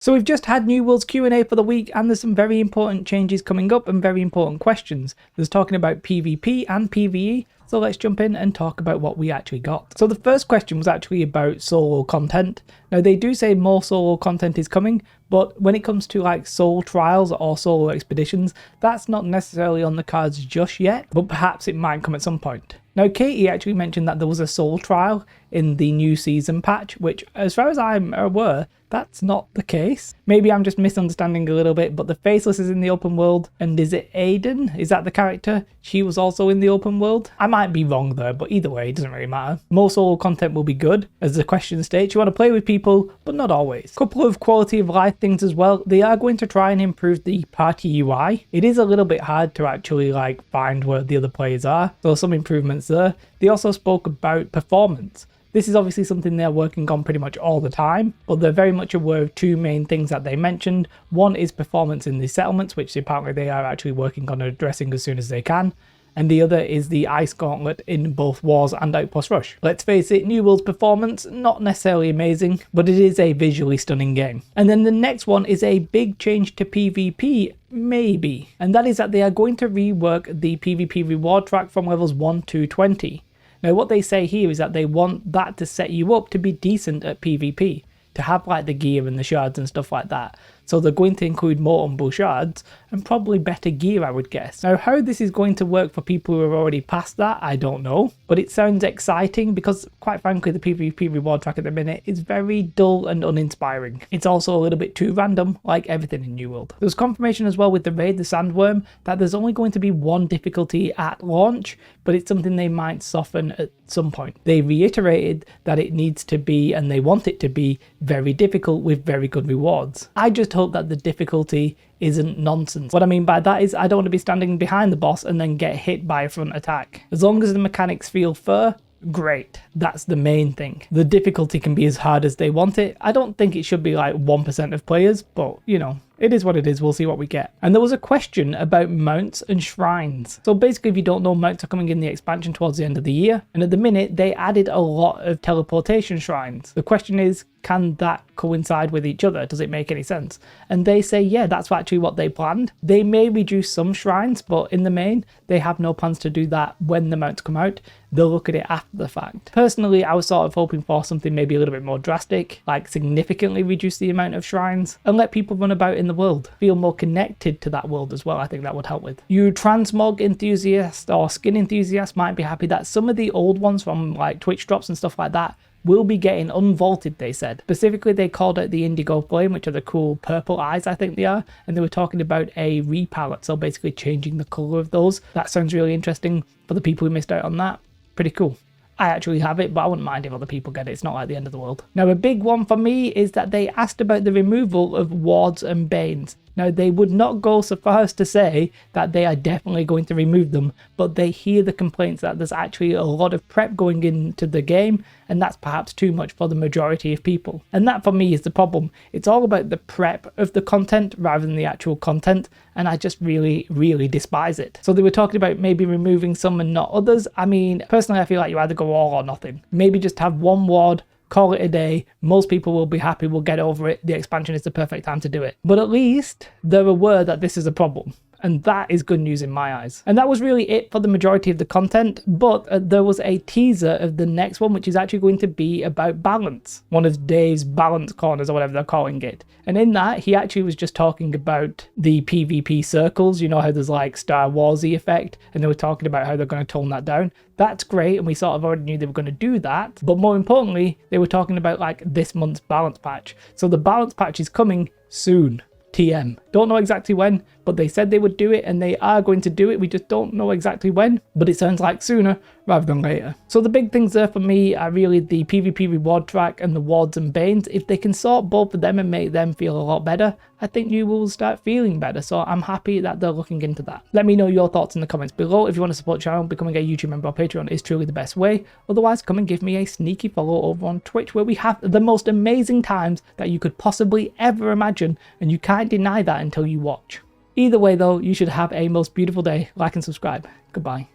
So we've just had New World's Q&A for the week, and there's some very important changes coming up and very important questions. There's talking about PvP and PvE, so let's jump in and talk about what we actually got. So the first question was actually about solo content. Now they do say more solo content is coming, but when it comes to like solo trials or solo expeditions, that's not necessarily on the cards just yet, but perhaps it might come at some point. Now Katie actually mentioned that there was a solo trial in the new season patch, which as far as I'm aware, that's not the case. Maybe I'm just misunderstanding a little bit, but the Faceless is in the open world, and is it Aiden? Is that the character? She was also in the open world? I might be wrong though, but either way, it doesn't really matter. More solo content will be good. As the question states, you want to play with people, but not always. Couple of quality of life things as well. They are going to try and improve the party UI. It is a little bit hard to actually like find where the other players are, so some improvements there. They also spoke about performance. This is obviously something they're working on pretty much all the time, but they're very much aware of two main things that they mentioned. One is performance in the settlements, which apparently they are actually working on addressing as soon as they can. And the other is the Ice Gauntlet in both Wars and Outpost Rush. Let's face it, New World's performance, not necessarily amazing, but it is a visually stunning game. And then the next one is a big change to PvP, maybe. And that is that they are going to rework the PvP reward track from levels 1 to 20. Now what they say here is that they want that to set you up to be decent at PvP, to have like the gear and the shards and stuff like that. So they're going to include more Umbral Shards and probably better gear, I would guess. Now how this is going to work for people who are already past that, I don't know. But it sounds exciting because quite frankly the PvP reward track at the minute is very dull and uninspiring. It's also a little bit too random, like everything in New World. There's confirmation as well with the raid, the Sandworm, that there's only going to be one difficulty at launch, but it's something they might soften at some point. They reiterated that it needs to be, and they want it to be, very difficult with very good rewards. I just hope that the difficulty isn't nonsense. What I mean by that is I don't want to be standing behind the boss and then get hit by a front attack. As long as the mechanics feel fair, great. That's the main thing. The difficulty can be as hard as they want it. I don't think it should be like 1% of players, but you know, it is what it is. We'll see what we get. And there was a question about mounts and shrines. So basically, if you don't know, mounts are coming in the expansion towards the end of the year. And at the minute, they added a lot of teleportation shrines. The question is, can that coincide with each other? Does it make any sense? And they say, yeah, that's actually what they planned. They may reduce some shrines, but in the main, they have no plans to do that when the mounts come out. They'll look at it after the fact. Personally, I was sort of hoping for something maybe a little bit more drastic, like significantly reduce the amount of shrines and let people run about in the world, feel more connected to that world as well. I think that would help with. You transmog enthusiasts or skin enthusiasts might be happy that some of the old ones from like Twitch drops and stuff like that will be getting unvaulted, they said. Specifically, they called out the Indigo Flame, which are the cool purple eyes, I think they are, and they were talking about a repalette, so basically changing the colour of those. That sounds really interesting for the people who missed out on that. Pretty cool. I actually have it, but I wouldn't mind if other people get it. It's not like the end of the world. Now, a big one for me is that they asked about the removal of wards and banes. Now, they would not go so far as to say that they are definitely going to remove them, but they hear the complaints that there's actually a lot of prep going into the game, and that's perhaps too much for the majority of people. And that for me is the problem. It's all about the prep of the content rather than the actual content, and I just really, really despise it. So they were talking about maybe removing some and not others. I mean, personally, I feel like you either go all or nothing. Maybe just have one ward, call it a day. Most people will be happy, will get over it. The expansion is the perfect time to do it. But at least they're aware that this is a problem. And that is good news in my eyes. And that was really it for the majority of the content, but there was a teaser of the next one, which is actually going to be about balance. One of Dave's balance corners or whatever they're calling it. And in that, he actually was just talking about the PvP circles. You know how there's like Star Warsy effect, and they were talking about how they're going to tone that down. That's great, and we sort of already knew they were going to do that. But more importantly, they were talking about like this month's balance patch. So the balance patch is coming soon. TM. Don't know exactly when, but they said they would do it, and they are going to do it. We just don't know exactly when, but it sounds like sooner rather than later. So the big things there for me are really the PvP reward track and the wards and banes. If they can sort both of them and make them feel a lot better, I think you will start feeling better. So I'm happy that they're looking into that. Let me know your thoughts in the comments below. If you want to support the channel, becoming a YouTube member or Patreon is truly the best way. Otherwise, come and give me a sneaky follow over on Twitch, where we have the most amazing times that you could possibly ever imagine, and you can't deny that until you watch. Either way though, you should have a most beautiful day. Like and subscribe. Goodbye.